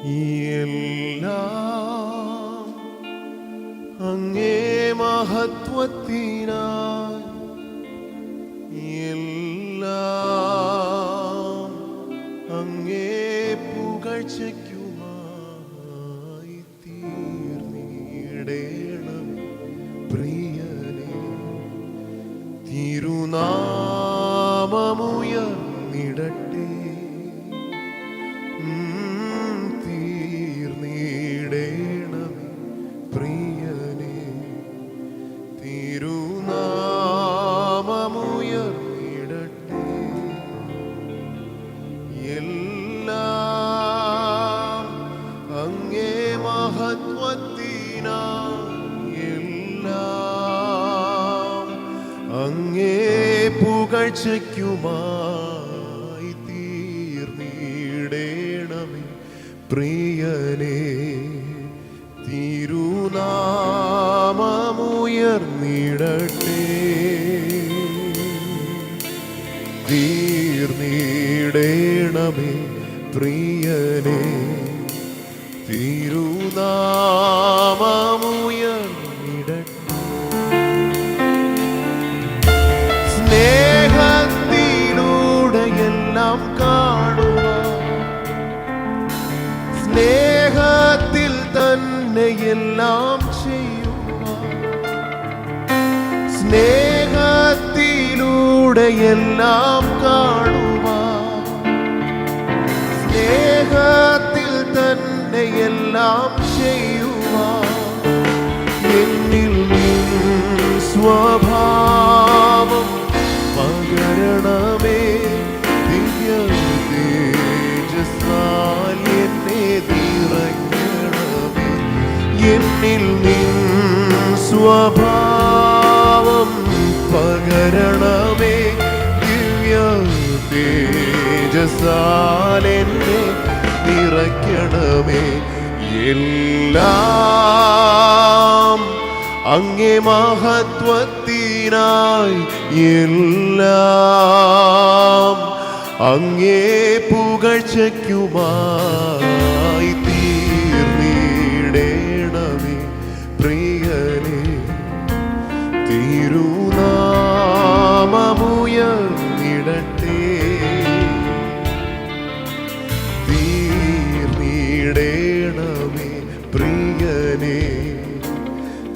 എല്ലാം അങ്ങേ മഹത്വത്തിനായി, എല്ലാം അങ്ങേ പുകഴ്ചയ്ക്കുമായി തീർന്നിടേണം പ്രിയനേ. തിരുനാമമുയർന്നിടട്ടെ, തീർന്നിടേണമേ പ്രിയനേ. തിരുനാമമുയർന്നിടട്ടെ, എല്ലാം അങ്ങേ മഹത്വത്തിനായി, എല്ലാം അങ്ങേ പുകഴ്ചയ്ക്കുമായി തീർന്നിടേണമേ പ്രിയനേ. തിരുനാമമുയർന്നിടട്ടെ, തീർന്നിടേണമേ പ്രിയനേ. തിരുനാമമുയർന്നിടട്ടെ. സ്നേഹത്തിലൂടെ എല്ലാം കാണുക, സ്നേഹത്തിൽ തന്നെ എല്ലാം ചെയ്യുക, സ്നേഹത്തിലൂടെ എല്ലാം കാണുക, സ്നേഹത്തിൽ തന്നെ എല്ലാം ചെയ്യുക. എന്നിൽ സ്വഭാവം പകരണമേ, ദിവ്യ തേജസ്സാൽ എന്നെ നിറയ്ക്കണമേ. എന്നിൽ സ്വഭാവം പകരണമേ, ദിവ്യ തേജസ്സാൽ എന്നെ നിറയ്ക്കണമേ. എല്ലാം അങ്ങേ മഹത്വത്തിനായി, എല്ലാം അങ്ങേ പുകഴ്ചയ്ക്കുമായി തീർന്നിടേണമേ പ്രിയനേ. തിരുനാമമുയർന്നിടട്ടെ, തീർന്നിടേണമേ പ്രിയനേ.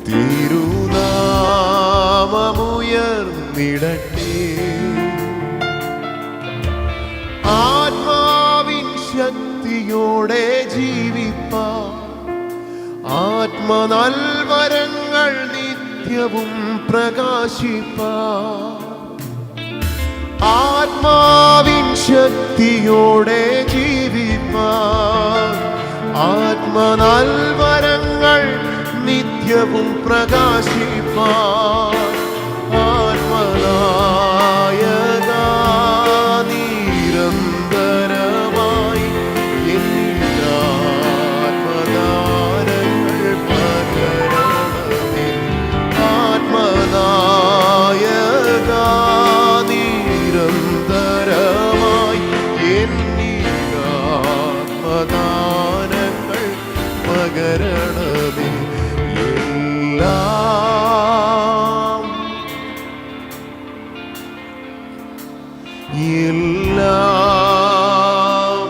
തിരുനാമമുയർന്നിടട്ടെ. ആത്മാവിൻ ശക്തിയോടെ ജീവിപ്പാൻ, ആത്മനൽവരങ്ങൾ നിത്യവും പ്രകാശിപ്പാൻ, ആത്മാവിൻ ശക്തിയോടെ ജീവിപ്പാൻ, ആത്മനൽവരങ്ങൾ നിത്യവും പ്രകാശിപ്പാൻ. ആത്മനായക നിരന്തരമായി ആത്മദാനങ്ങൾ പകരണമേ. ആത്മനായക നിരന്തരമായി ആത്മദാനങ്ങൾ പകരണമേ. എല്ലാം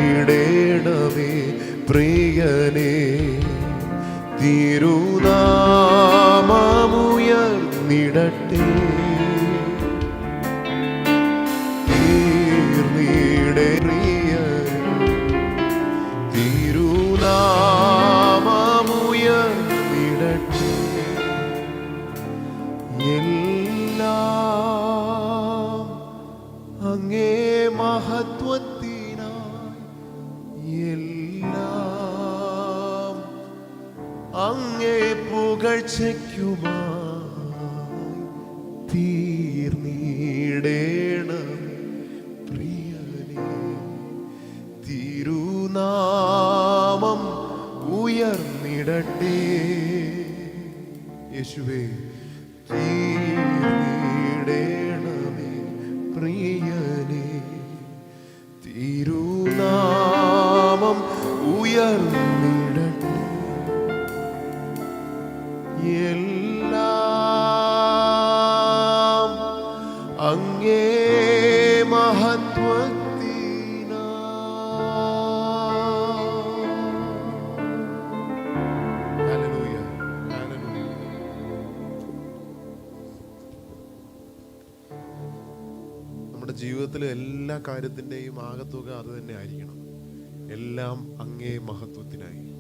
തീർന്നിടേണമേ പ്രിയനേ. തിരുനാമമുയർന്നിടട്ടെ, തീർന്നിടേ പ്രിയനേ. തിരുനാമമുയർന്നിടട്ടെ, എല്ലാം അങ്ങേ മഹത്വത്തിനായി, എല്ലാം അങ്ങേ പുകഴ്ചയ്ക്കുമായി തീർന്നിടേണമേ പ്രിയനേ. തിരുനാമം ഉയർന്നിടട്ടെ, യേശുവേ. തീർന്നിടേണമേ പ്രിയനേ, തിരുനാമം ഉയർന്നിടട്ടെ. എല്ലാം അങ്ങേ മഹത്വത്തിനാ. Hallelujah, hallelujah. നമ്മുടെ ജീവിതത്തിലെ എല്ലാ കാര്യത്തിൻ്റെയും ആകത്തുക അത് തന്നെ ആയിരിക്കണം. എല്ലാം അങ്ങേ മഹത്വത്തിനായി.